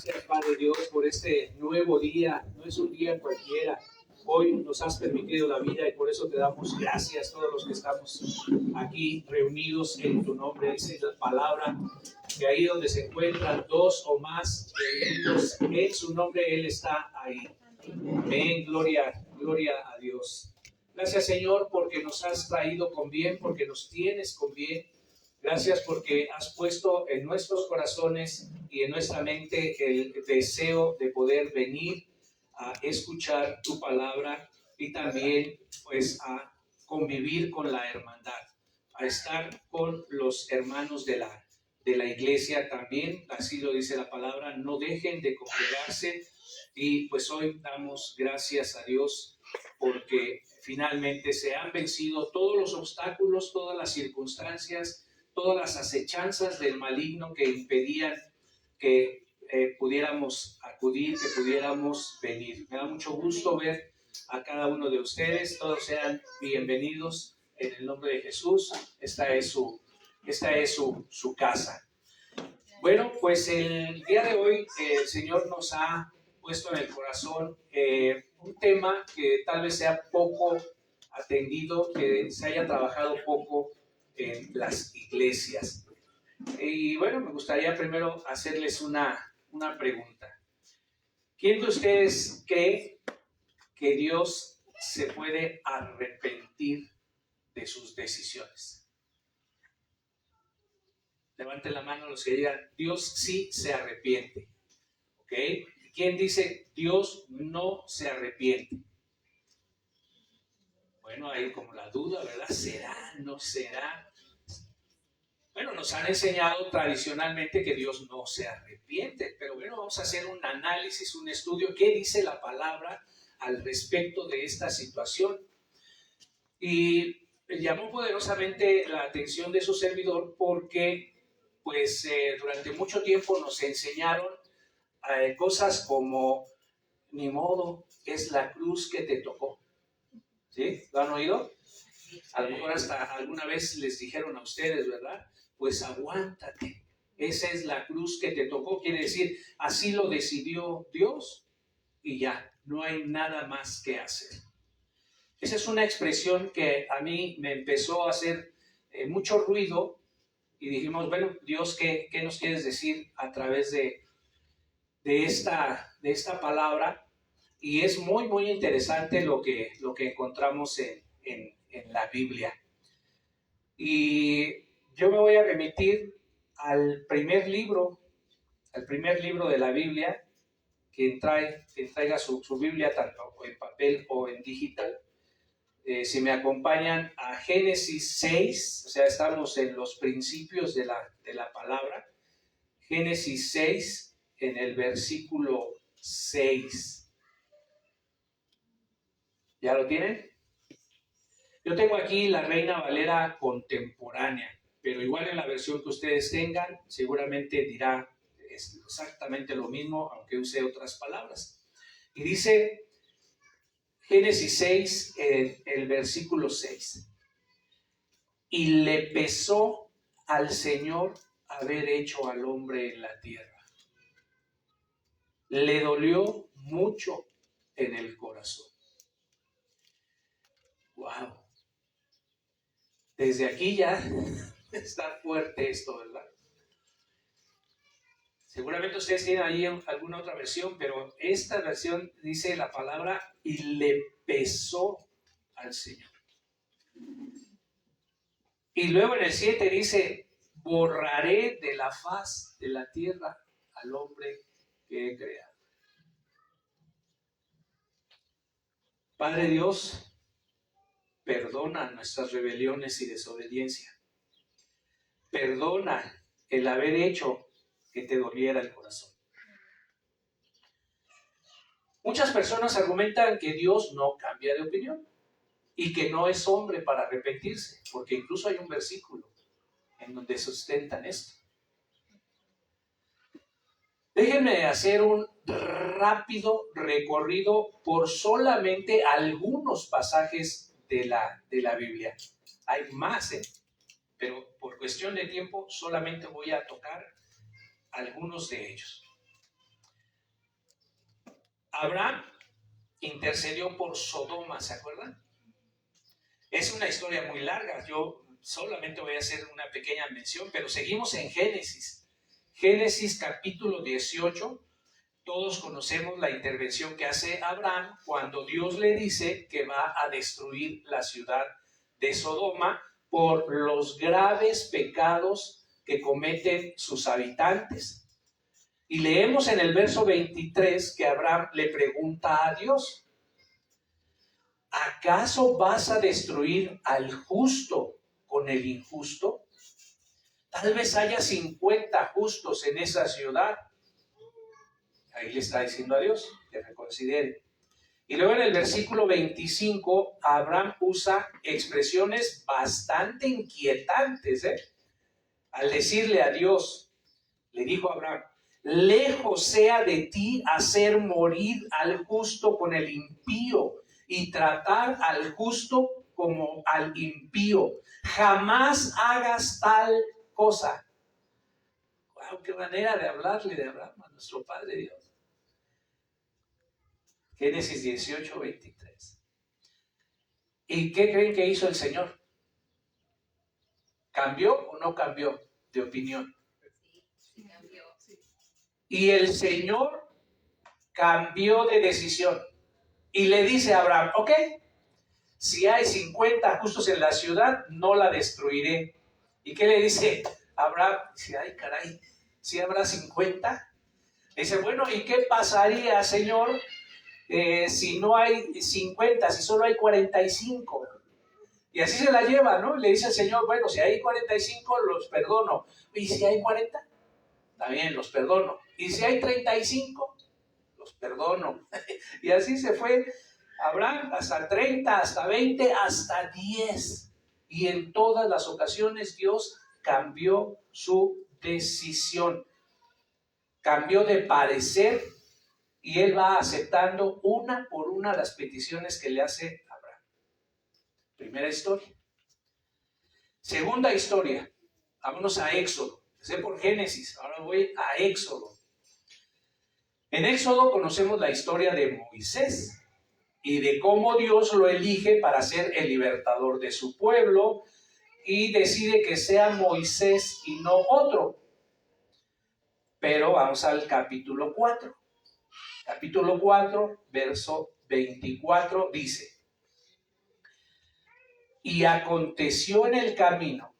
Gracias, Padre Dios, por este nuevo día. No es un día cualquiera. Hoy nos has permitido la vida y por eso te damos gracias todos los que estamos aquí reunidos en tu nombre. Dice la palabra que ahí donde se encuentran dos o más reunidos en su nombre, Él está ahí. Amén, gloria a Dios. Gracias, Señor, porque nos has traído con bien, porque nos tienes con bien. Gracias porque has puesto en nuestros corazones y en nuestra mente el deseo de poder venir a escuchar tu palabra y también pues a convivir con la hermandad, a estar con los hermanos de la iglesia también. Así lo dice la palabra, no dejen de congregarse. Y pues hoy damos gracias a Dios porque finalmente se han vencido todos los obstáculos, todas las circunstancias, todas las acechanzas del maligno que impedían que pudiéramos acudir, que pudiéramos venir. Me da mucho gusto ver a cada uno de ustedes. Todos sean bienvenidos en el nombre de Jesús. Esta es su casa. Bueno, pues el día de hoy el Señor nos ha puesto en el corazón un tema que tal vez sea poco atendido, que se haya trabajado poco en las iglesias. Y bueno, me gustaría primero hacerles una pregunta. ¿Quién de ustedes cree que Dios se puede arrepentir de sus decisiones? Levanten la mano los que digan, Dios sí se arrepiente. ¿Ok? ¿Quién dice, Dios no se arrepiente? Bueno, hay como la duda, ¿verdad? ¿Será? ¿No será? Bueno, nos han enseñado tradicionalmente que Dios no se arrepiente, pero bueno, vamos a hacer un análisis, un estudio. ¿Qué dice la palabra al respecto de esta situación? Y llamó poderosamente la atención de su servidor porque pues durante mucho tiempo nos enseñaron cosas como, ni modo, es la cruz que te tocó. ¿Sí? ¿Lo han oído? A lo mejor hasta alguna vez les dijeron a ustedes, ¿verdad? Pues aguántate, esa es la cruz que te tocó. Quiere decir, así lo decidió Dios y ya, no hay nada más que hacer. Esa es una expresión que a mí me empezó a hacer mucho ruido y dijimos, bueno, Dios, ¿qué nos quieres decir a través de esta palabra? Y es muy, muy interesante lo que encontramos en la Biblia. Y yo me voy a remitir al primer libro de la Biblia. Quien traiga su Biblia tanto en papel o en digital. Si me acompañan a Génesis 6, o sea, estamos en los principios de la palabra. Génesis 6, en el versículo 6. ¿Ya lo tienen? Yo tengo aquí la Reina Valera contemporánea, pero igual en la versión que ustedes tengan, seguramente dirá exactamente lo mismo, aunque use otras palabras. Y dice Génesis 6, el versículo 6. Y le pesó al Señor haber hecho al hombre en la tierra. Le dolió mucho en el corazón. ¡Wow! Desde aquí ya está fuerte esto, ¿verdad? Seguramente ustedes tienen ahí alguna otra versión, pero esta versión dice la palabra y le pesó al Señor. Y luego en el 7 dice, borraré de la faz de la tierra al hombre que he creado. Padre Dios, perdona nuestras rebeliones y desobediencia. Perdona el haber hecho que te doliera el corazón. Muchas personas argumentan que Dios no cambia de opinión y que no es hombre para arrepentirse, porque incluso hay un versículo en donde sustentan esto. Déjenme hacer un rápido recorrido por solamente algunos pasajes de la Biblia. Hay más, pero por cuestión de tiempo solamente voy a tocar algunos de ellos. Abraham intercedió por Sodoma, ¿se acuerdan? Es una historia muy larga, yo solamente voy a hacer una pequeña mención, pero seguimos en Génesis. Génesis capítulo 18, todos conocemos la intervención que hace Abraham cuando Dios le dice que va a destruir la ciudad de Sodoma por los graves pecados que cometen sus habitantes. Y leemos en el verso 23 que Abraham le pregunta a Dios: ¿acaso vas a destruir al justo con el injusto? Tal vez haya 50 justos en esa ciudad. Ahí le está diciendo a Dios que reconsidere. Y luego en el versículo 25, Abraham usa expresiones bastante inquietantes, al decirle a Dios, le dijo a Abraham: lejos sea de ti hacer morir al justo con el impío y tratar al justo como al impío. Jamás hagas tal cosa. ¡Wow! ¡Qué manera de hablarle de Abraham a nuestro Padre Dios! Génesis 18, 23. ¿Y qué creen que hizo el Señor? ¿Cambió o no cambió de opinión? Sí, cambió. Y el Señor cambió de decisión y le dice a Abraham: ok, si hay 50 justos en la ciudad, no la destruiré. ¿Y qué le dice Abraham? Dice: ay, caray, ¿si habrá 50? Dice: bueno, ¿y qué pasaría, Señor, si no hay 50, si solo hay 45? Y así se la lleva, ¿no? Le dice al Señor: bueno, si hay 45, los perdono. ¿Y si hay 40? También los perdono. ¿Y si hay 35? Los perdono. Y así se fue Abraham hasta 30, hasta 20, hasta 10. Y en todas las ocasiones Dios cambió su decisión. Cambió de parecer y él va aceptando una por una las peticiones que le hace Abraham. Primera historia. Segunda historia. Vámonos a Éxodo. Empecé por Génesis, ahora voy a Éxodo. En Éxodo conocemos la historia de Moisés y de cómo Dios lo elige para ser el libertador de su pueblo y decide que sea Moisés y no otro. Pero vamos al capítulo 4. Capítulo 4, verso 24 dice: y aconteció en el camino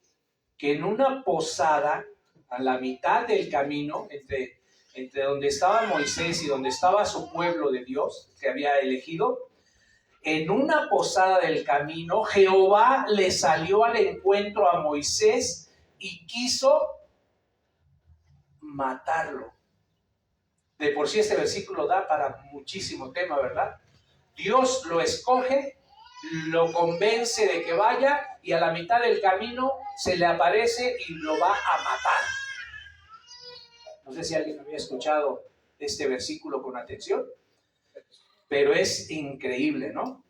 que en una posada, a la mitad del camino, entre donde estaba Moisés y donde estaba su pueblo de Dios, que había elegido, en una posada del camino, Jehová le salió al encuentro a Moisés y quiso matarlo. De por sí este versículo da para muchísimo tema, ¿verdad? Dios lo escoge, lo convence de que vaya y a la mitad del camino se le aparece y lo va a matar. No sé si alguien había escuchado este versículo con atención, pero es increíble, ¿no?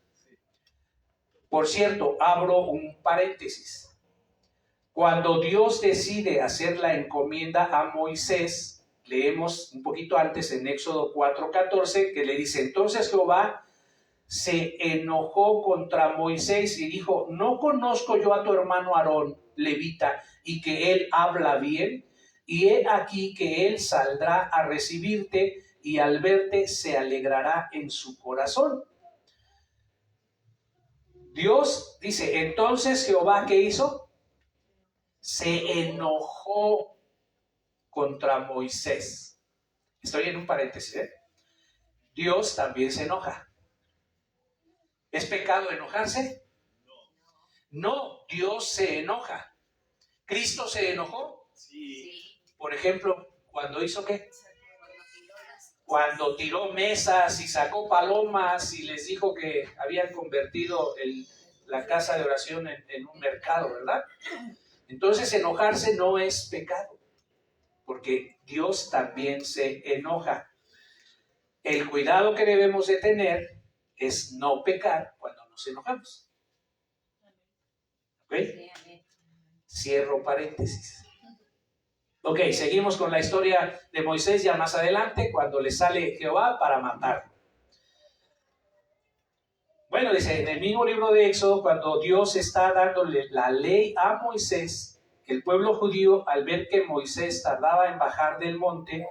Por cierto, abro un paréntesis. Cuando Dios decide hacer la encomienda a Moisés, leemos un poquito antes en Éxodo 4:14, que le dice: entonces Jehová se enojó contra Moisés y dijo: ¿no conozco yo a tu hermano Aarón, levita, y que él habla bien? Y he aquí que él saldrá a recibirte y al verte se alegrará en su corazón. Dios dice: entonces Jehová, ¿qué hizo? Se enojó contra Moisés. Estoy en un paréntesis, ¿eh? Dios también se enoja. ¿Es pecado enojarse? No, Dios se enoja. ¿Cristo se enojó? Sí. Por ejemplo, ¿cuando hizo qué? Cuando tiró mesas y sacó palomas y les dijo que habían convertido la casa de oración en un mercado, ¿verdad? Entonces enojarse no es pecado, porque Dios también se enoja. El cuidado que debemos de tener es no pecar cuando nos enojamos. ¿Ok? Cierro paréntesis. Ok, seguimos con la historia de Moisés ya más adelante, cuando le sale Jehová para matarlo. Bueno, dice, en el mismo libro de Éxodo, cuando Dios está dándole la ley a Moisés, el pueblo judío, al ver que Moisés tardaba en bajar del monte,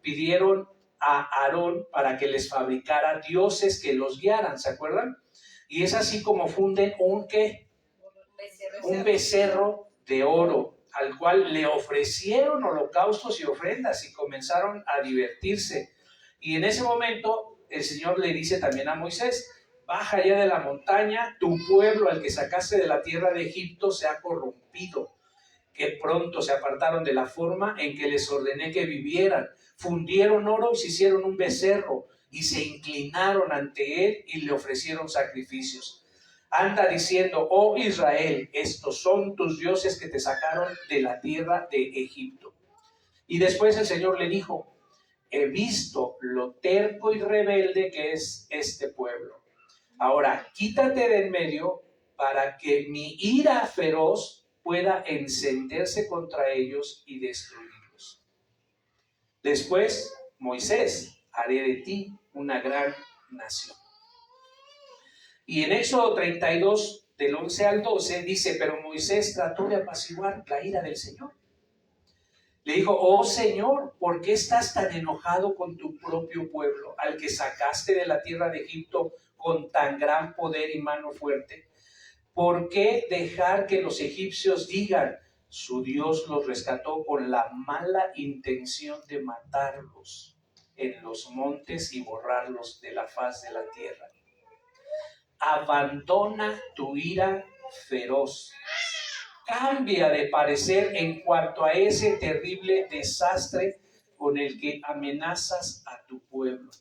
pidieron a Aarón para que les fabricara dioses que los guiaran, ¿se acuerdan? Y es así como funden un becerro de oro, al cual le ofrecieron holocaustos y ofrendas y comenzaron a divertirse. Y en ese momento el Señor le dice también a Moisés: baja ya de la montaña, tu pueblo al que sacaste de la tierra de Egipto se ha corrompido, que pronto se apartaron de la forma en que les ordené que vivieran, fundieron oro y se hicieron un becerro y se inclinaron ante él y le ofrecieron sacrificios. Anda diciendo: oh Israel, estos son tus dioses que te sacaron de la tierra de Egipto. Y después el Señor le dijo: he visto lo terco y rebelde que es este pueblo. Ahora quítate de en medio para que mi ira feroz pueda encenderse contra ellos y destruirlos. Después, Moisés, haré de ti una gran nación. Y en Éxodo 32, del 11 al 12, dice: pero Moisés trató de apaciguar la ira del Señor. Le dijo: oh Señor, ¿por qué estás tan enojado con tu propio pueblo, al que sacaste de la tierra de Egipto con tan gran poder y mano fuerte? ¿Por qué dejar que los egipcios digan: su Dios los rescató con la mala intención de matarlos en los montes y borrarlos de la faz de la tierra? Abandona tu ira feroz. Cambia de parecer en cuanto a ese terrible desastre con el que amenazas a tu pueblo.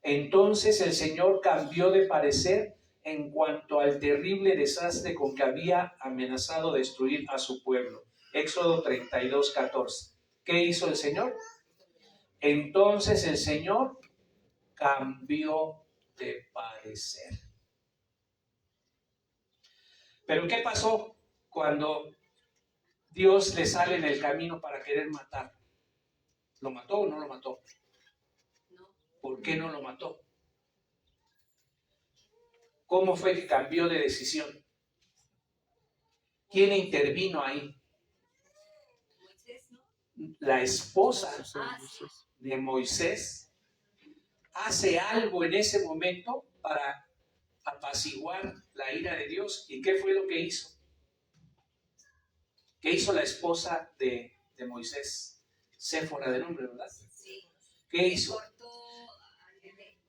Entonces el Señor cambió de parecer en cuanto al terrible desastre con que había amenazado destruir a su pueblo. Éxodo 32, 14. ¿Qué hizo el Señor? Entonces el Señor cambió de parecer. Pero ¿qué pasó cuando Dios le sale en el camino para querer matar? ¿Lo mató o no lo mató? ¿Por qué no lo mató? ¿Cómo fue que cambió de decisión? ¿Quién intervino ahí? La esposa de Moisés hace algo en ese momento para apaciguar la ira de Dios. ¿Y qué fue lo que hizo? ¿Qué hizo la esposa de Moisés? Séfora de nombre, ¿verdad? ¿Qué hizo?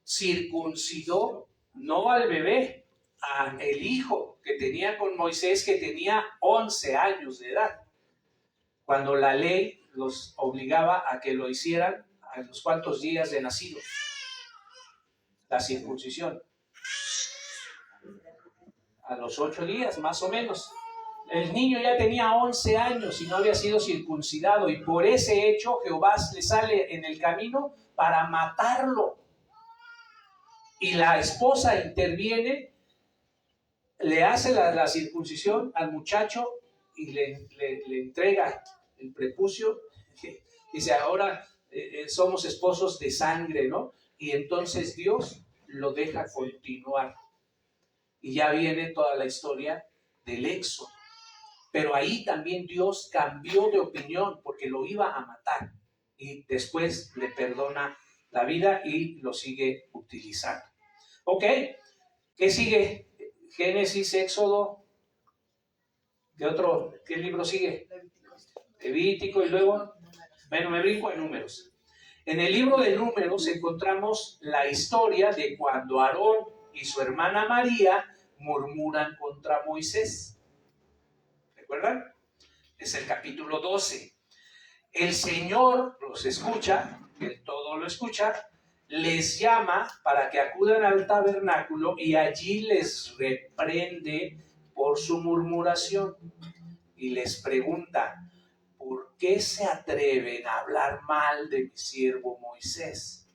Circuncidó no al bebé, a el hijo que tenía con Moisés, que tenía 11 años de edad, cuando la ley los obligaba a que lo hicieran a los cuantos días de nacido, la circuncisión, a los 8 días más o menos. El niño ya tenía 11 años y no había sido circuncidado, y por ese hecho Jehová le sale en el camino para matarlo. Y la esposa interviene, le hace la circuncisión al muchacho y le entrega el prepucio. Dice: ahora somos esposos de sangre, ¿no? Y entonces Dios lo deja continuar. Y ya viene toda la historia del Éxodo. Pero ahí también Dios cambió de opinión porque lo iba a matar. Y después le perdona la vida y lo sigue utilizando. Ok, ¿qué sigue? Génesis, Éxodo. ¿Qué libro sigue? Levítico, y luego, bueno, me brinco a Números. En el libro de Números encontramos la historia de cuando Aarón y su hermana María murmuran contra Moisés. ¿Recuerdan? Es el capítulo 12. El Señor los escucha, Él todo lo escucha, les llama para que acudan al tabernáculo y allí les reprende por su murmuración y les pregunta: ¿por qué se atreven a hablar mal de mi siervo Moisés?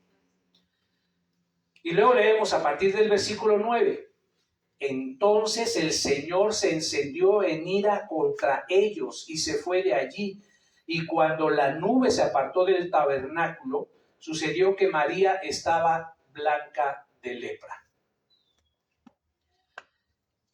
Y luego leemos a partir del versículo 9. Entonces el Señor se encendió en ira contra ellos y se fue de allí. Y cuando la nube se apartó del tabernáculo, sucedió que María estaba blanca de lepra.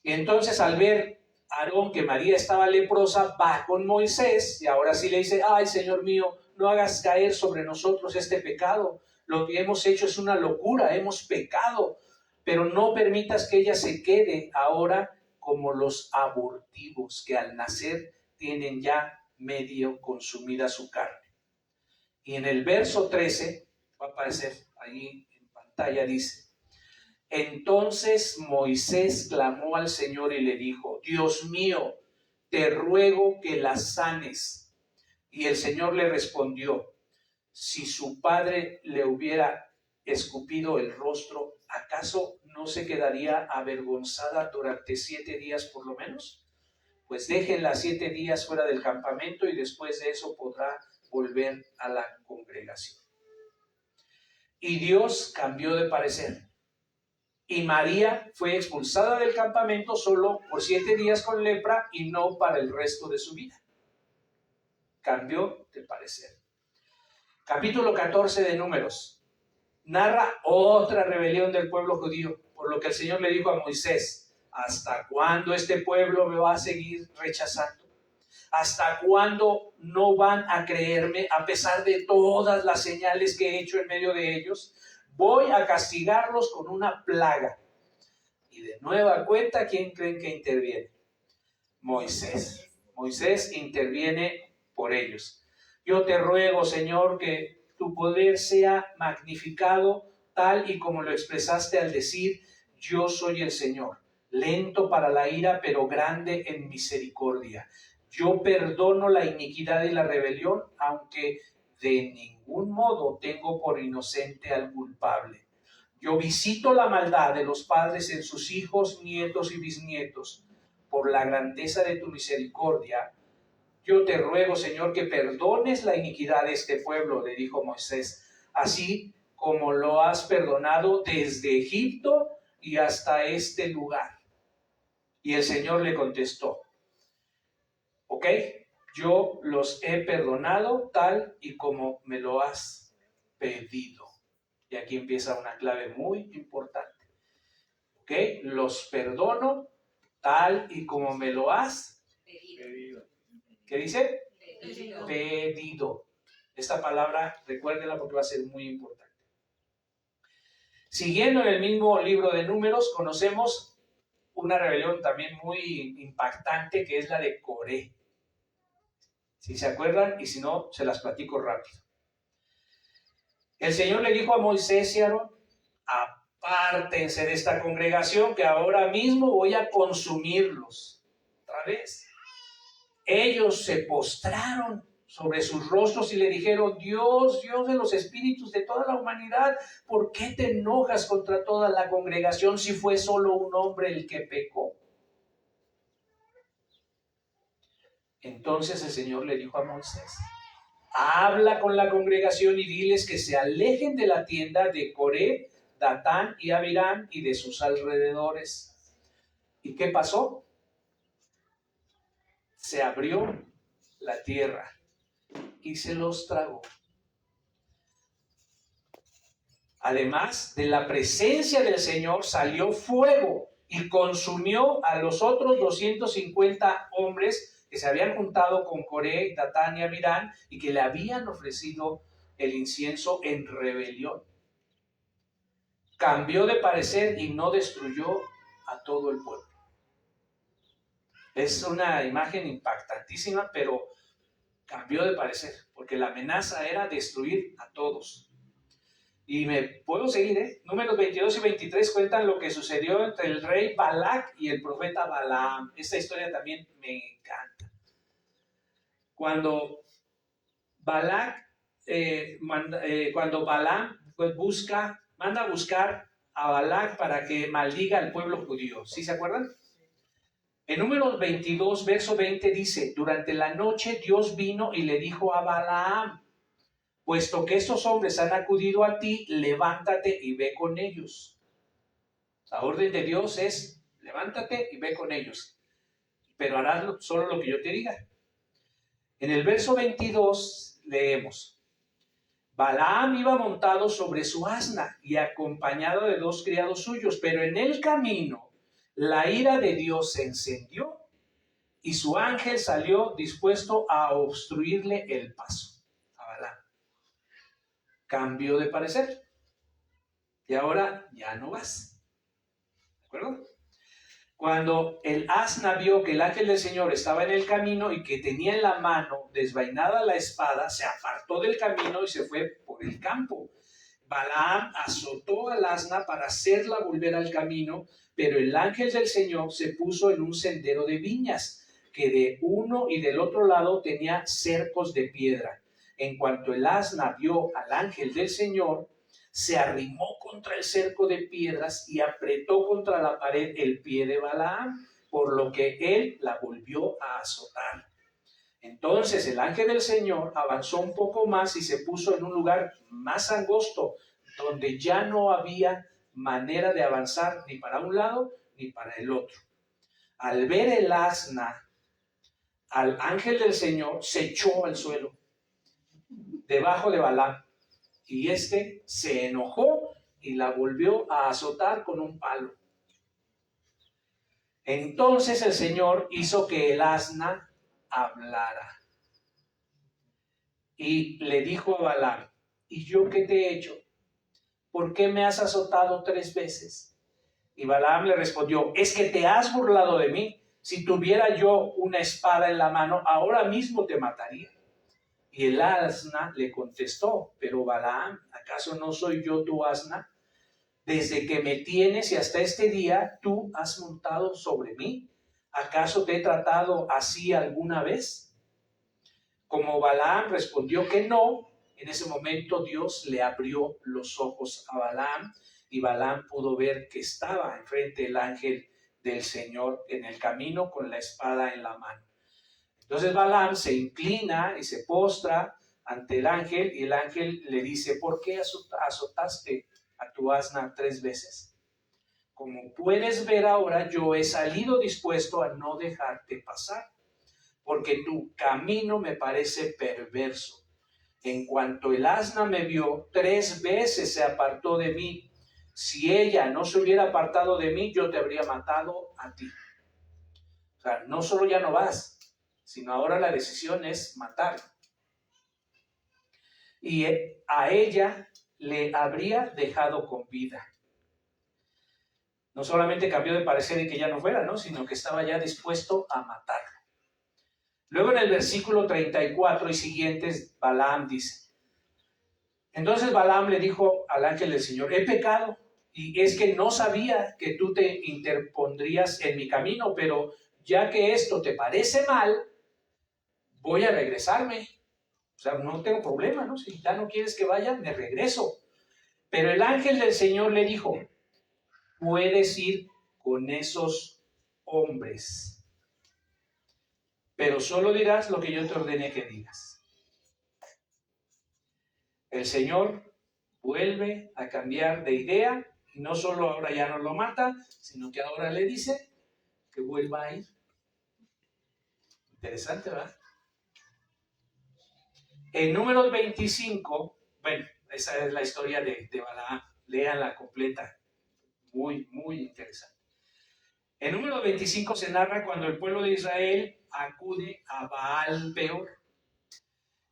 Y entonces al ver a Aarón que María estaba leprosa, va con Moisés y ahora sí le dice, ay, Señor mío, no hagas caer sobre nosotros este pecado. Lo que hemos hecho es una locura, hemos pecado, pero no permitas que ella se quede ahora como los abortivos que al nacer tienen ya medio consumida su carne. Y en el verso 13, va a aparecer ahí en pantalla, dice, entonces Moisés clamó al Señor y le dijo, Dios mío, te ruego que la sanes. Y el Señor le respondió, si su padre le hubiera escupido el rostro, ¿acaso no se quedaría avergonzada durante 7 días por lo menos? Pues déjenla 7 días fuera del campamento y después de eso podrá volver a la congregación. Y Dios cambió de parecer. Y María fue expulsada del campamento solo por 7 días con lepra y no para el resto de su vida. Cambió de parecer. Capítulo 14 de Números. Narra otra rebelión del pueblo judío, por lo que el Señor le dijo a Moisés, ¿hasta cuándo este pueblo me va a seguir rechazando? ¿Hasta cuándo no van a creerme a pesar de todas las señales que he hecho en medio de ellos? Voy a castigarlos con una plaga. Y de nueva cuenta, ¿quién creen que interviene? Moisés. Moisés interviene por ellos. Yo te ruego, Señor, que tu poder sea magnificado tal y como lo expresaste al decir, yo soy el Señor, lento para la ira, pero grande en misericordia. Yo perdono la iniquidad y la rebelión, aunque de ningún modo tengo por inocente al culpable. Yo visito la maldad de los padres en sus hijos, nietos y bisnietos. Por la grandeza de tu misericordia, yo te ruego, Señor, que perdones la iniquidad de este pueblo, le dijo Moisés, así como lo has perdonado desde Egipto y hasta este lugar. Y el Señor le contestó, ok, yo los he perdonado tal y como me lo has pedido. Y aquí empieza una clave muy importante. Ok, los perdono tal y como me lo has Pedido. ¿Qué dice? Pedido. Pedido. Esta palabra, recuérdenla porque va a ser muy importante. Siguiendo en el mismo libro de Números, conocemos una rebelión también muy impactante que es la de Coré. Si se acuerdan, y si no, se las platico rápido. El Señor le dijo a Moisés y a Aarón, apártense de esta congregación que ahora mismo voy a consumirlos. Otra vez. Ellos se postraron sobre sus rostros y le dijeron, Dios, Dios de los espíritus de toda la humanidad, ¿por qué te enojas contra toda la congregación si fue solo un hombre el que pecó? Entonces el Señor le dijo a Moisés, habla con la congregación y diles que se alejen de la tienda de Coré, Datán y Abirán y de sus alrededores. ¿Y qué pasó? Se abrió la tierra y se los tragó. Además de la presencia del Señor salió fuego y consumió a los otros 250 hombres que se habían juntado con Coré, Datán y Abirán y que le habían ofrecido el incienso en rebelión. Cambió de parecer y no destruyó a todo el pueblo. Es una imagen impactantísima, pero cambió de parecer, porque la amenaza era destruir a todos. Y me puedo seguir, Números 22 y 23 cuentan lo que sucedió entre el rey Balac y el profeta Balaam. Esta historia también me encanta. Cuando Balaam pues manda a buscar a Balac para que maldiga al pueblo judío. ¿Sí se acuerdan? En Números 22, verso 20 dice, durante la noche Dios vino y le dijo a Balaam, puesto que estos hombres han acudido a ti, levántate y ve con ellos. La orden de Dios es, levántate y ve con ellos, pero harás solo lo que yo te diga. En el verso 22 leemos, Balaam iba montado sobre su asna y acompañado de 2 criados suyos, pero en el camino la ira de Dios se encendió y su ángel salió dispuesto a obstruirle el paso a Balaam. Cambio de parecer. Y ahora ya no vas. ¿De acuerdo? Cuando el asna vio que el ángel del Señor estaba en el camino y que tenía en la mano desvainada la espada, se apartó del camino y se fue por el campo. Balaam azotó al asna para hacerla volver al camino, pero el ángel del Señor se puso en un sendero de viñas, que de uno y del otro lado tenía cercos de piedra. En cuanto el asna vio al ángel del Señor, se arrimó contra el cerco de piedras y apretó contra la pared el pie de Balaam, por lo que él la volvió a azotar. Entonces el ángel del Señor avanzó un poco más y se puso en un lugar más angosto, donde ya no había manera de avanzar ni para un lado ni para el otro. Al ver el asna al ángel del Señor, se echó al suelo debajo de Balaam, y éste se enojó y la volvió a azotar con un palo. Entonces el Señor hizo que el asna hablara y le dijo a Balaam: ¿y yo qué te he hecho? ¿Por qué me has azotado 3 veces? Y Balaam le respondió: es que te has burlado de mí. Si tuviera yo una espada en la mano, ahora mismo te mataría. Y el asna le contestó: pero Balaam, ¿acaso no soy yo tu asna? Desde que me tienes y hasta este día, ¿tú has montado sobre mí? ¿Acaso te he tratado así alguna vez? Como Balaam respondió que no, en ese momento Dios le abrió los ojos a Balaam, y Balaam pudo ver que estaba enfrente del ángel del Señor en el camino con la espada en la mano. Entonces Balaam se inclina y se postra ante el ángel, y el ángel le dice: ¿por qué azotaste a tu asna 3 veces? Como puedes ver ahora, yo he salido dispuesto a no dejarte pasar, porque tu camino me parece perverso. En cuanto el asna me vio, 3 veces se apartó de mí. Si ella no se hubiera apartado de mí, yo te habría matado a ti. O sea, no solo ya no vas, sino ahora la decisión es matar. Y a ella le habría dejado con vida. No solamente cambió de parecer y que ya no fuera, ¿no?, sino que estaba ya dispuesto a matarlo. Luego en el versículo 34 y siguientes, Balaam dice: entonces Balaam le dijo al ángel del Señor: he pecado, y es que no sabía que tú te interpondrías en mi camino, pero ya que esto te parece mal, voy a regresarme. O sea, no tengo problema, ¿no? Si ya no quieres que vaya, me regreso. Pero el ángel del Señor le dijo: puedes ir con esos hombres, pero solo dirás lo que yo te ordené que digas. El Señor vuelve a cambiar de idea, y no solo ahora ya no lo mata, sino que ahora le dice que vuelva a ir. Interesante, ¿verdad? En Números 25, bueno, esa es la historia de Balaam, léanla completa, muy, muy interesante. En Números 25 se narra cuando el pueblo de Israel acude a Baal Peor.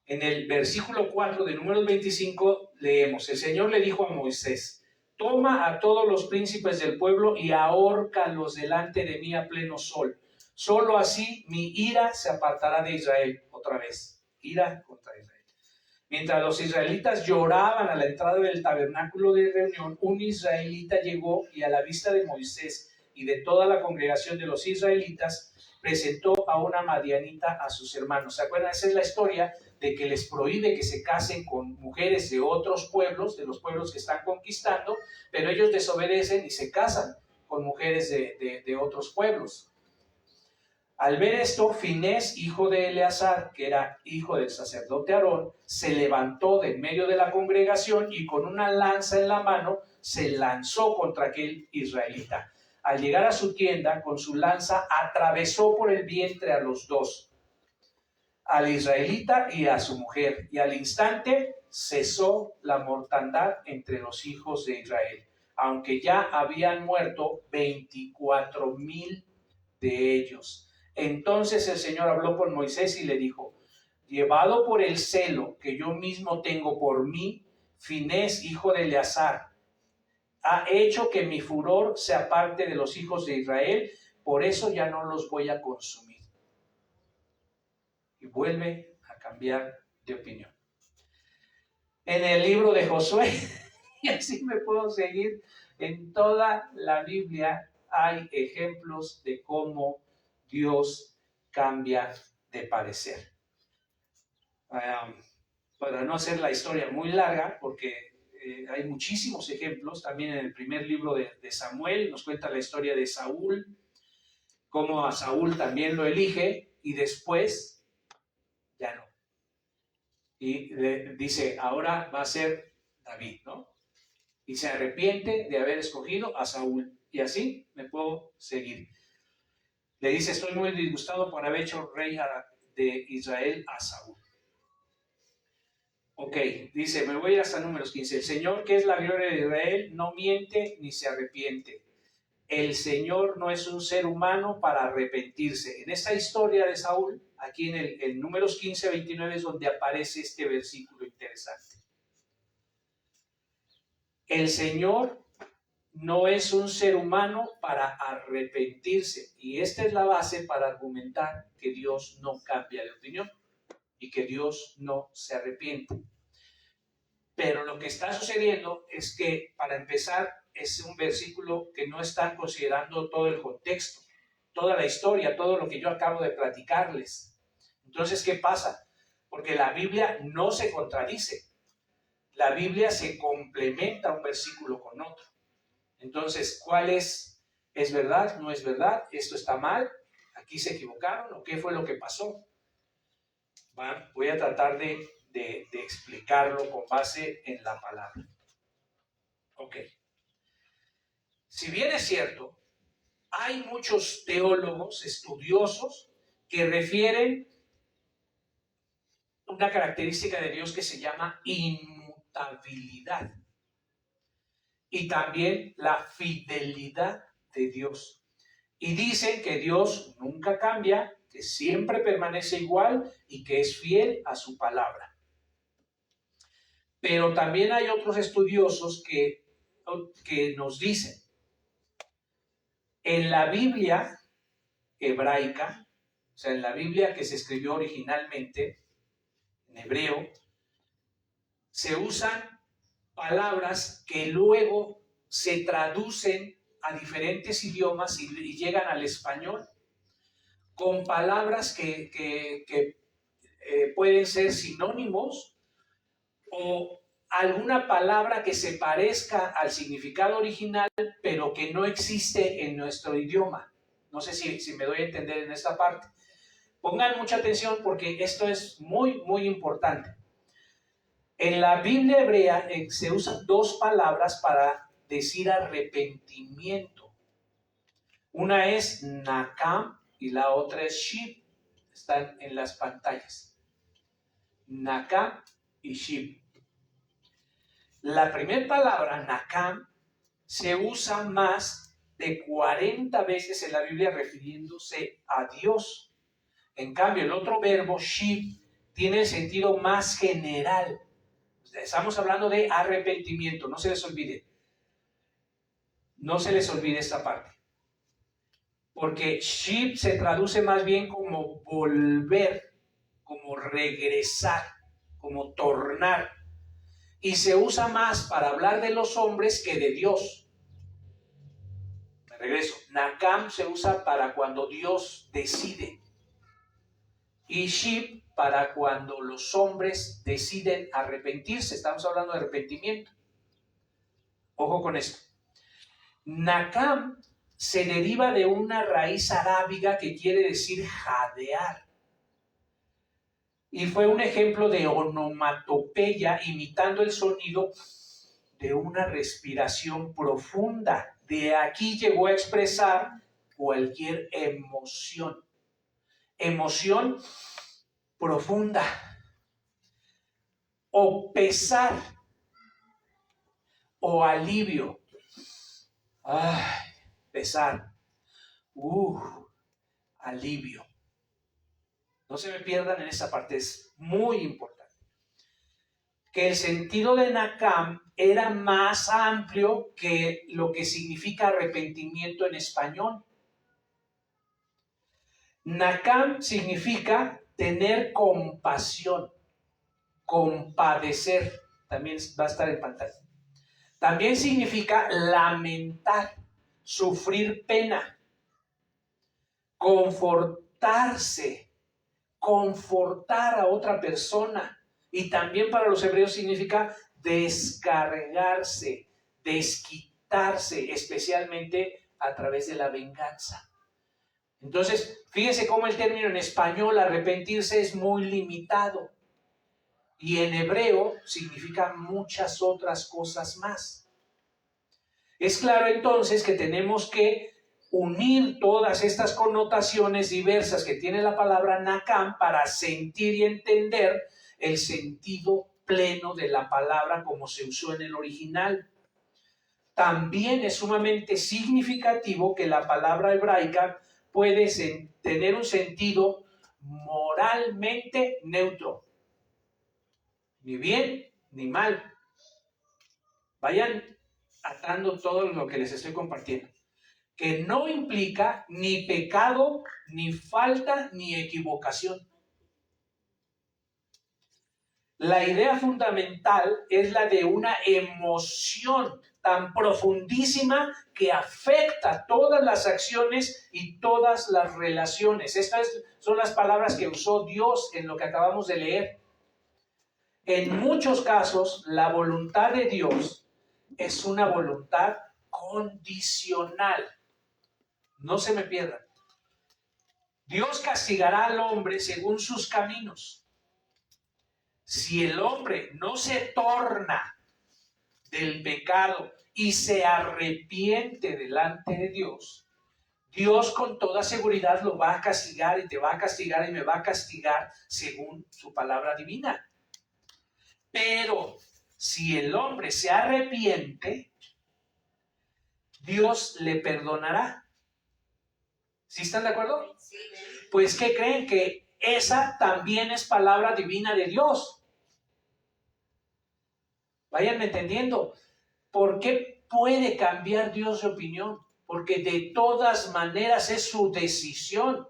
En el versículo 4 de Números 25 leemos: el Señor le dijo a Moisés: toma a todos los príncipes del pueblo y ahórcalos delante de mí a pleno sol. Solo así mi ira se apartará de Israel. Otra vez, ira contra Israel. Mientras los israelitas lloraban a la entrada del tabernáculo de reunión, un israelita llegó y a la vista de Moisés y de toda la congregación de los israelitas, presentó a una madianita a sus hermanos. ¿Se acuerdan? Esa es la historia de que les prohíbe que se casen con mujeres de otros pueblos, de los pueblos que están conquistando, pero ellos desobedecen y se casan con mujeres de otros pueblos. Al ver esto, Finés, hijo de Eleazar, que era hijo del sacerdote Aarón, se levantó de en medio de la congregación y con una lanza en la mano se lanzó contra aquel israelita. Al llegar a su tienda, con su lanza atravesó por el vientre a los dos, al israelita y a su mujer, y al instante cesó la mortandad entre los hijos de Israel. aunque ya habían muerto 24,000 de ellos. Entonces el Señor habló con Moisés y le dijo: llevado por el celo que yo mismo tengo por mí, Finés, hijo de Eleazar, ha hecho que mi furor se aparte de los hijos de Israel, por eso ya no los voy a consumir. Y vuelve a cambiar de opinión. En el libro de Josué, y así me puedo seguir, en toda la Biblia hay ejemplos de cómo Dios cambia de parecer. Para no hacer la historia muy larga, porque hay muchísimos ejemplos, también en el primer libro de Samuel nos cuenta la historia de Saúl, cómo a Saúl también lo elige y después ya no. Y le dice, ahora va a ser David, ¿no? Y se arrepiente de haber escogido a Saúl. Y así me puedo seguir. Le dice, estoy muy disgustado por haber hecho rey de Israel a Saúl. Ok, dice, me voy a ir hasta números 15. El Señor, que es la gloria de Israel, no miente ni se arrepiente. El Señor no es un ser humano para arrepentirse. En esta historia de Saúl, aquí en el números 15 a 29 es donde aparece este versículo interesante. El Señor no es un ser humano para arrepentirse. Y esta es la base para argumentar que Dios no cambia de opinión y que Dios no se arrepiente. Pero lo que está sucediendo es que, para empezar, es un versículo que no está considerando todo el contexto, toda la historia, todo lo que yo acabo de platicarles. Entonces, ¿qué pasa? Porque la Biblia no se contradice. La Biblia se complementa un versículo con otro. Entonces, ¿cuál es? ¿Es verdad? ¿No es verdad? ¿Esto está mal? ¿Aquí se equivocaron? ¿O qué fue lo que pasó? Bueno, voy a tratar de explicarlo con base en la palabra. Ok. Si bien es cierto, hay muchos teólogos estudiosos que refieren una característica de Dios que se llama inmutabilidad y también la fidelidad de Dios. Y dicen que Dios nunca cambia, que siempre permanece igual y que es fiel a su palabra. Pero también hay otros estudiosos que nos dicen, en la Biblia hebraica, o sea, en la Biblia que se escribió originalmente en hebreo, se usan palabras que luego se traducen a diferentes idiomas y llegan al español con palabras que pueden ser sinónimos o alguna palabra que se parezca al significado original, pero que no existe en nuestro idioma. No sé si me doy a entender en esta parte. Pongan mucha atención porque esto es muy, muy importante. En la Biblia hebrea se usan dos palabras para decir arrepentimiento. Una es nakam y la otra es shib. Están en las pantallas. Nakam y shib. La primera palabra, nakam, se usa más de 40 veces en la Biblia refiriéndose a Dios. En cambio, el otro verbo, shib, tiene el sentido más general. Estamos hablando de arrepentimiento, no se les olvide. No se les olvide esta parte. Porque shib se traduce más bien como volver, como regresar, como tornar. Y se usa más para hablar de los hombres que de Dios. Me regreso. Nakam se usa para cuando Dios decide. Y shib para cuando los hombres deciden arrepentirse. Estamos hablando de arrepentimiento. Ojo con esto. Nakam se deriva de una raíz arábiga que quiere decir jadear. Y fue un ejemplo de onomatopeya imitando el sonido de una respiración profunda. De aquí llegó a expresar cualquier emoción. Emoción profunda. O pesar. O alivio. Ay, pesar. Alivio. No se me pierdan en esa parte, es muy importante. Que el sentido de Nakam era más amplio que lo que significa arrepentimiento en español. Nakam significa tener compasión, compadecer. También va a estar en pantalla. También significa lamentar, sufrir pena, confortarse, confortar a otra persona. Y también para los hebreos significa descargarse, desquitarse, especialmente a través de la venganza. Entonces, fíjese cómo el término en español arrepentirse es muy limitado. Y en hebreo significa muchas otras cosas más. Es claro entonces que tenemos que unir todas estas connotaciones diversas que tiene la palabra Nakam para sentir y entender el sentido pleno de la palabra como se usó en el original. También es sumamente significativo que la palabra hebraica puede tener un sentido moralmente neutro. Ni bien ni mal. Vayan atando todo lo que les estoy compartiendo. Que no implica ni pecado, ni falta, ni equivocación. La idea fundamental es la de una emoción tan profundísima que afecta todas las acciones y todas las relaciones. Estas son las palabras que usó Dios en lo que acabamos de leer. En muchos casos, la voluntad de Dios es una voluntad condicional. No se me pierdan. Dios castigará al hombre según sus caminos. Si el hombre no se torna del pecado y se arrepiente delante de Dios, Dios con toda seguridad lo va a castigar y te va a castigar y me va a castigar según su palabra divina. Pero si el hombre se arrepiente, Dios le perdonará. ¿Sí están de acuerdo? Sí. Pues ¿qué creen? Que esa también es palabra divina de Dios. Váyanme entendiendo. ¿Por qué puede cambiar Dios de opinión? Porque de todas maneras es su decisión.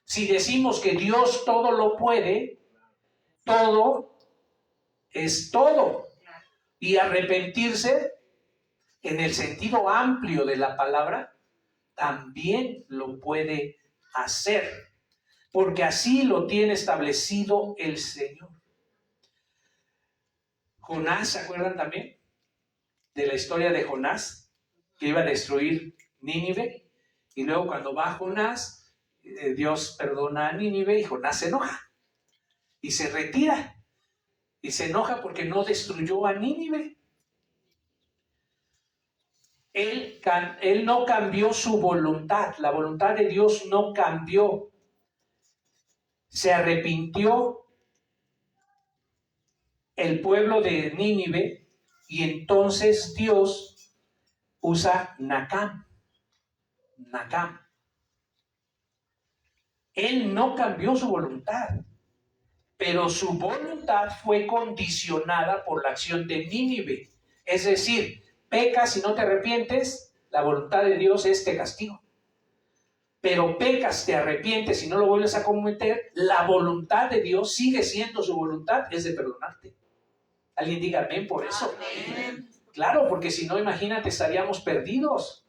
Si decimos que Dios todo lo puede, todo es todo. Y arrepentirse, en el sentido amplio de la palabra, también lo puede hacer. Porque así lo tiene establecido el Señor. Jonás, ¿se acuerdan también de la historia de Jonás? Que iba a destruir Nínive. Y luego cuando va Jonás, Dios perdona a Nínive y Jonás se enoja. Y se retira. Y se enoja porque no destruyó a Nínive. Él no cambió su voluntad. La voluntad de Dios no cambió. Se arrepintió el pueblo de Nínive y entonces Dios usa Nakam. Nakam. Él no cambió su voluntad, pero su voluntad fue condicionada por la acción de Nínive. Es decir, pecas y no te arrepientes, la voluntad de Dios es te castigo. Pero pecas, te arrepientes y no lo vuelves a cometer, la voluntad de Dios sigue siendo su voluntad, es de perdonarte. Alguien diga amén por eso. Amén. Claro, porque si no, imagínate, estaríamos perdidos.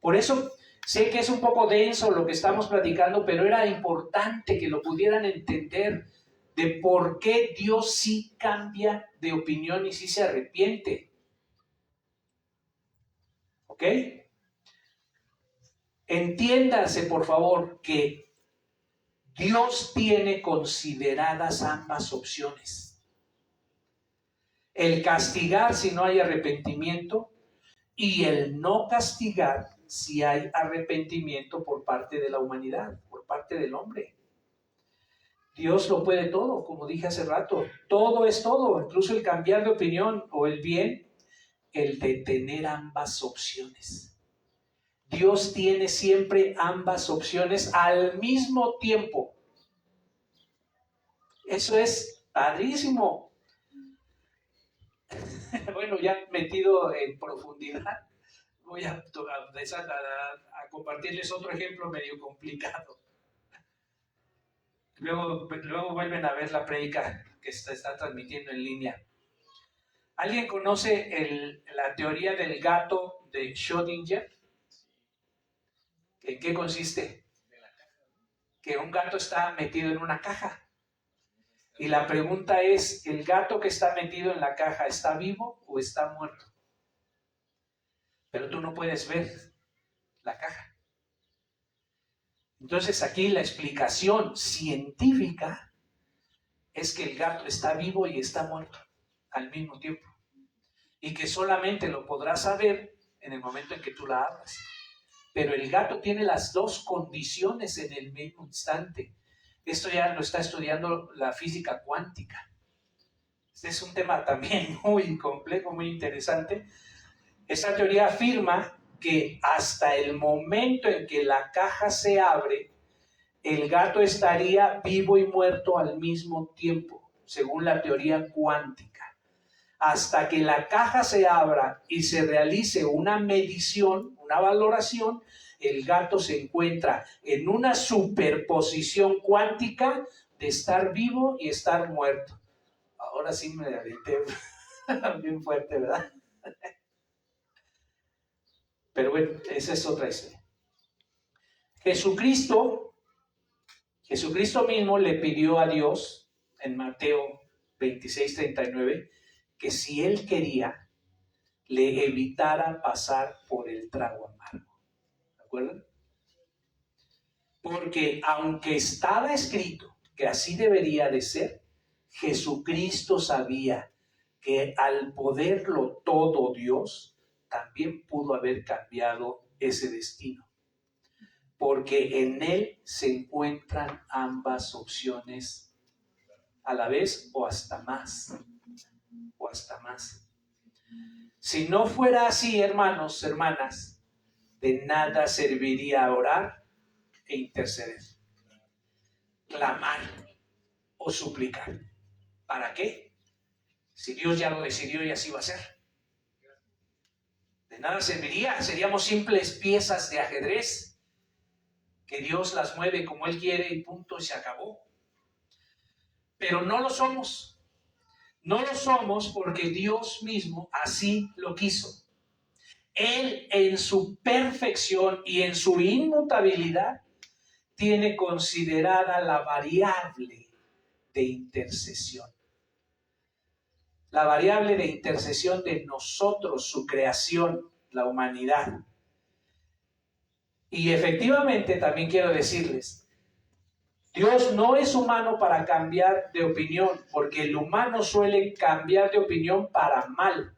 Por eso sé que es un poco denso lo que estamos platicando, pero era importante que lo pudieran entender de por qué Dios sí cambia de opinión y sí se arrepiente. ¿Ok? Entiéndase, por favor, que Dios tiene consideradas ambas opciones. El castigar si no hay arrepentimiento y el no castigar si hay arrepentimiento por parte de la humanidad, por parte del hombre. Dios lo puede todo, como dije hace rato. Todo es todo, incluso el cambiar de opinión o el bien el de tener ambas opciones. Dios tiene siempre ambas opciones al mismo tiempo. Eso es padrísimo. Bueno, ya metido en profundidad, voy a compartirles otro ejemplo medio complicado. Luego vuelven a ver la prédica que se está transmitiendo en línea. ¿Alguien conoce la teoría del gato de Schrödinger? ¿En qué consiste? Que un gato está metido en una caja. Y la pregunta es, ¿el gato que está metido en la caja está vivo o está muerto? Pero tú no puedes ver la caja. Entonces aquí la explicación científica es que el gato está vivo y está muerto al mismo tiempo. Y que solamente lo podrás saber en el momento en que tú la abras. Pero el gato tiene las dos condiciones en el mismo instante. Esto ya lo está estudiando la física cuántica. Este es un tema también muy complejo, muy interesante. Esta teoría afirma que hasta el momento en que la caja se abre, el gato estaría vivo y muerto al mismo tiempo, según la teoría cuántica. Hasta que la caja se abra y se realice una medición, una valoración, el gato se encuentra en una superposición cuántica de estar vivo y estar muerto. Ahora sí me aventé bien fuerte, ¿verdad? Pero bueno, esa es otra historia. Jesucristo mismo le pidió a Dios en Mateo 26:39 que si él quería, le evitara pasar por el trago amargo. ¿De acuerdo? Porque aunque estaba escrito que así debería de ser, Jesucristo sabía que al poderlo todo Dios, también pudo haber cambiado ese destino. Porque en Él se encuentran ambas opciones a la vez o hasta más. O hasta más. Si no fuera así, hermanos, hermanas, de nada serviría orar e interceder, clamar o suplicar. ¿Para qué? Si Dios ya lo decidió y así va a ser. De nada serviría, seríamos simples piezas de ajedrez que Dios las mueve como Él quiere y punto, y se acabó. Pero no lo somos. No lo somos porque Dios mismo así lo quiso. Él en su perfección y en su inmutabilidad tiene considerada la variable de intercesión. La variable de intercesión de nosotros, su creación, la humanidad. Y efectivamente también quiero decirles, Dios no es humano para cambiar de opinión, porque el humano suele cambiar de opinión para mal,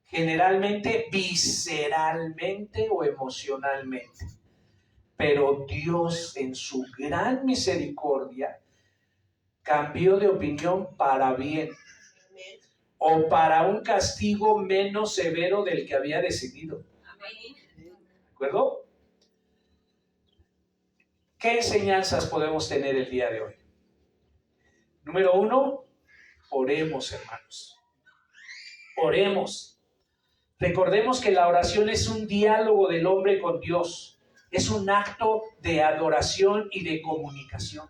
generalmente visceralmente o emocionalmente. Pero Dios en su gran misericordia cambió de opinión para bien o para un castigo menos severo del que había decidido. ¿De acuerdo? ¿Qué enseñanzas podemos tener el día de hoy? Número 1, oremos, hermanos. Oremos. Recordemos que la oración es un diálogo del hombre con Dios. Es un acto de adoración y de comunicación.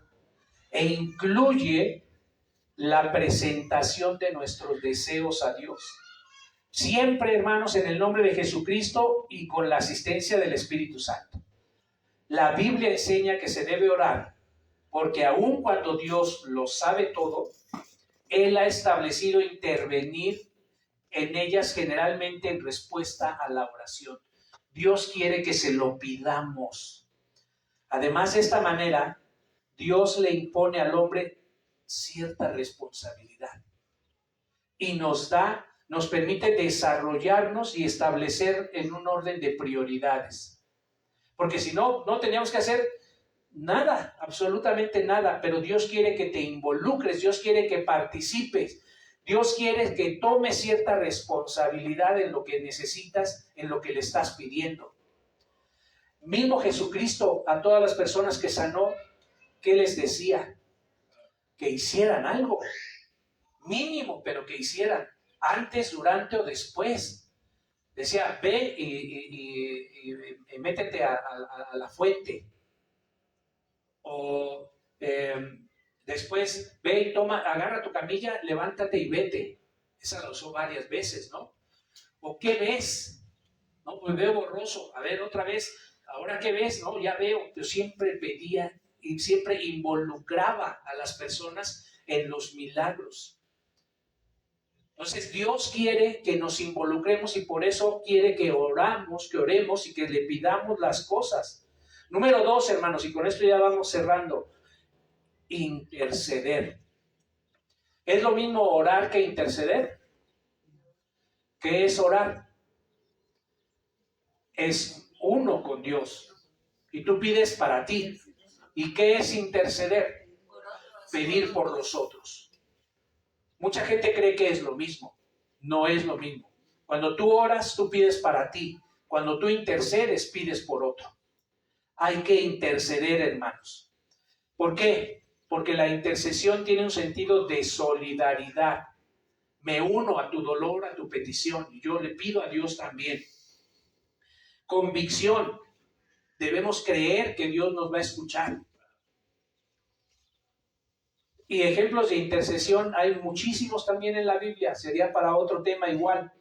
E incluye la presentación de nuestros deseos a Dios. Siempre, hermanos, en el nombre de Jesucristo y con la asistencia del Espíritu Santo. La Biblia enseña que se debe orar, porque aun cuando Dios lo sabe todo, Él ha establecido intervenir en ellas generalmente en respuesta a la oración. Dios quiere que se lo pidamos. Además, de esta manera, Dios le impone al hombre cierta responsabilidad y nos permite desarrollarnos y establecer en un orden de prioridades. Porque si no, no teníamos que hacer nada, absolutamente nada, pero Dios quiere que te involucres, Dios quiere que participes, Dios quiere que tomes cierta responsabilidad en lo que necesitas, en lo que le estás pidiendo. Mismo Jesucristo, a todas las personas que sanó, ¿qué les decía? Que hicieran algo, mínimo, pero que hicieran, antes, durante o después. Decía, ve y métete a la fuente. O después, ve y toma, agarra tu camilla, levántate y vete. Esa la usó varias veces, ¿no? ¿O qué ves? No, pues veo borroso. A ver, otra vez, ¿ahora qué ves? No, ya veo. Yo siempre pedía y siempre involucraba a las personas en los milagros. Entonces Dios quiere que nos involucremos y por eso quiere que oremos y que le pidamos las cosas. Número 2, hermanos, y con esto ya vamos cerrando. Interceder. ¿Es lo mismo orar que interceder? ¿Qué es orar? Es uno con Dios. Y tú pides para ti. ¿Y qué es interceder? Pedir por los otros. Mucha gente cree que es lo mismo. No es lo mismo. Cuando tú oras, tú pides para ti. Cuando tú intercedes, pides por otro. Hay que interceder, hermanos. ¿Por qué? Porque la intercesión tiene un sentido de solidaridad. Me uno a tu dolor, a tu petición, y yo le pido a Dios también. Convicción. Debemos creer que Dios nos va a escuchar. Y ejemplos de intercesión hay muchísimos también en la Biblia. Sería para otro tema igual.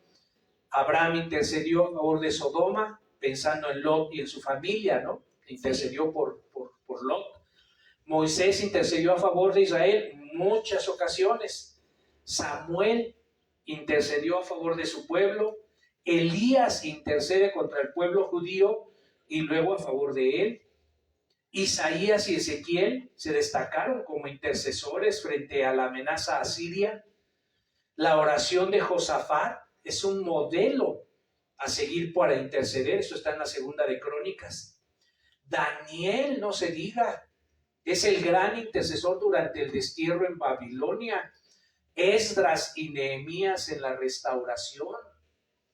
Abraham intercedió a favor de Sodoma, pensando en Lot y en su familia, ¿no? Intercedió por Lot. Moisés intercedió a favor de Israel en muchas ocasiones. Samuel intercedió a favor de su pueblo. Elías intercede contra el pueblo judío y luego a favor de él. Isaías y Ezequiel se destacaron como intercesores frente a la amenaza asiria. La oración de Josafat es un modelo a seguir para interceder. Esto está en la Segunda de Crónicas. Daniel, no se diga, es el gran intercesor durante el destierro en Babilonia. Esdras y Nehemías en la restauración,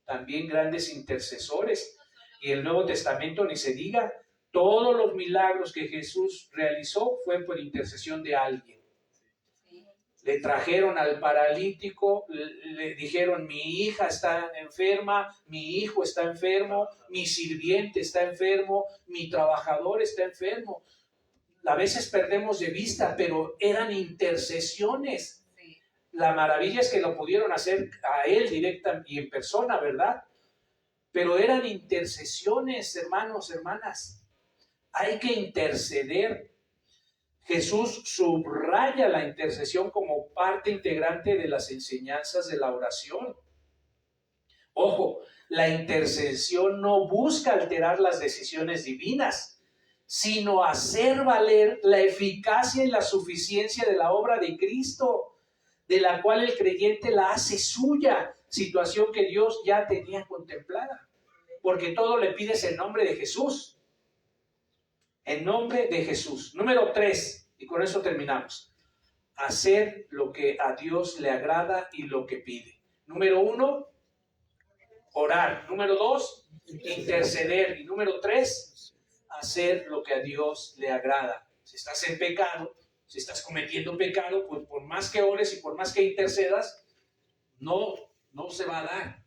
también grandes intercesores. Y el Nuevo Testamento, ni se diga, todos los milagros que Jesús realizó fue por intercesión de alguien. Le trajeron al paralítico, le dijeron, mi hija está enferma, mi hijo está enfermo, mi sirviente está enfermo, mi trabajador está enfermo. A veces perdemos de vista, pero eran intercesiones. La maravilla es que lo pudieron hacer a él directa y en persona, ¿verdad? Pero eran intercesiones, hermanos, hermanas. Hay que interceder. Jesús subraya la intercesión como parte integrante de las enseñanzas de la oración. Ojo, la intercesión no busca alterar las decisiones divinas, sino hacer valer la eficacia y la suficiencia de la obra de Cristo, de la cual el creyente la hace suya, situación que Dios ya tenía contemplada, porque todo le pides en nombre de Jesús. En nombre de Jesús. Número 3, y con eso terminamos. Hacer lo que a Dios le agrada y lo que pide. Número 1, orar. Número 2, interceder. Y número 3, hacer lo que a Dios le agrada. Si estás en pecado, si estás cometiendo pecado, pues por más que ores y por más que intercedas, no se va a dar.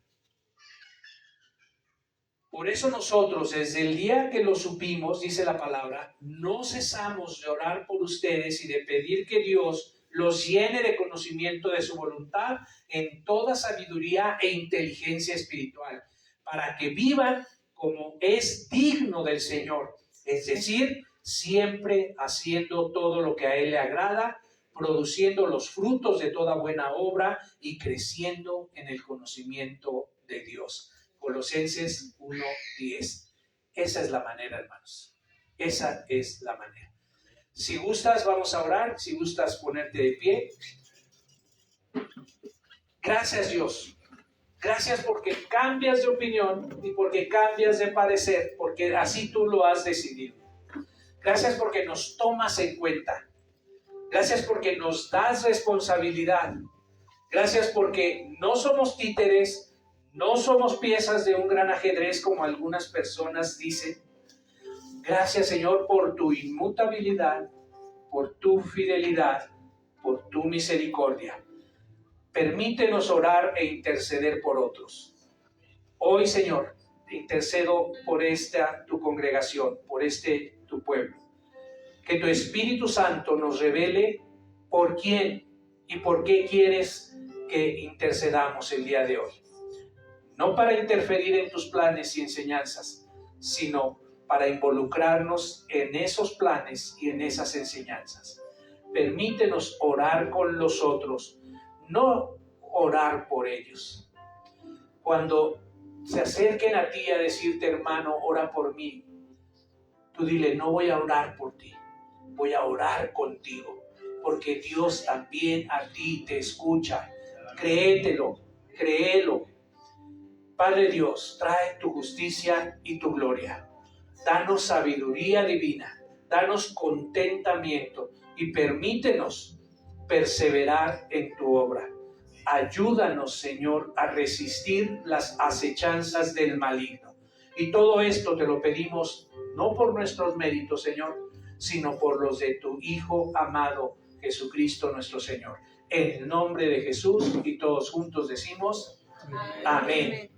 Por eso nosotros, desde el día que lo supimos, dice la palabra, no cesamos de orar por ustedes y de pedir que Dios los llene de conocimiento de su voluntad en toda sabiduría e inteligencia espiritual, para que vivan como es digno del Señor, es decir, siempre haciendo todo lo que a Él le agrada, produciendo los frutos de toda buena obra y creciendo en el conocimiento de Dios. Colosenses 1:10. Esa es la manera, hermanos. Esa es la manera. Si gustas, vamos a orar. Si gustas ponerte de pie. Gracias, Dios. Gracias porque cambias de opinión y porque cambias de parecer, porque así tú lo has decidido. Gracias porque nos tomas en cuenta. Gracias porque nos das responsabilidad. Gracias porque no somos títeres, no somos piezas de un gran ajedrez como algunas personas dicen. Gracias, Señor, por tu inmutabilidad, por tu fidelidad, por tu misericordia. Permítenos orar e interceder por otros. Hoy, Señor, intercedo por esta tu congregación, por este tu pueblo. Que tu Espíritu Santo nos revele por quién y por qué quieres que intercedamos el día de hoy. No para interferir en tus planes y enseñanzas, sino para involucrarnos en esos planes y en esas enseñanzas. Permítenos orar con los otros, no orar por ellos. Cuando se acerquen a ti a decirte, hermano, ora por mí, tú dile, no voy a orar por ti, voy a orar contigo, porque Dios también a ti te escucha. Créetelo, créelo. Padre Dios, trae tu justicia y tu gloria. Danos sabiduría divina, danos contentamiento y permítenos perseverar en tu obra. Ayúdanos, Señor, a resistir las acechanzas del maligno. Y todo esto te lo pedimos no por nuestros méritos, Señor, sino por los de tu Hijo amado, Jesucristo nuestro Señor. En el nombre de Jesús, y todos juntos decimos, amén.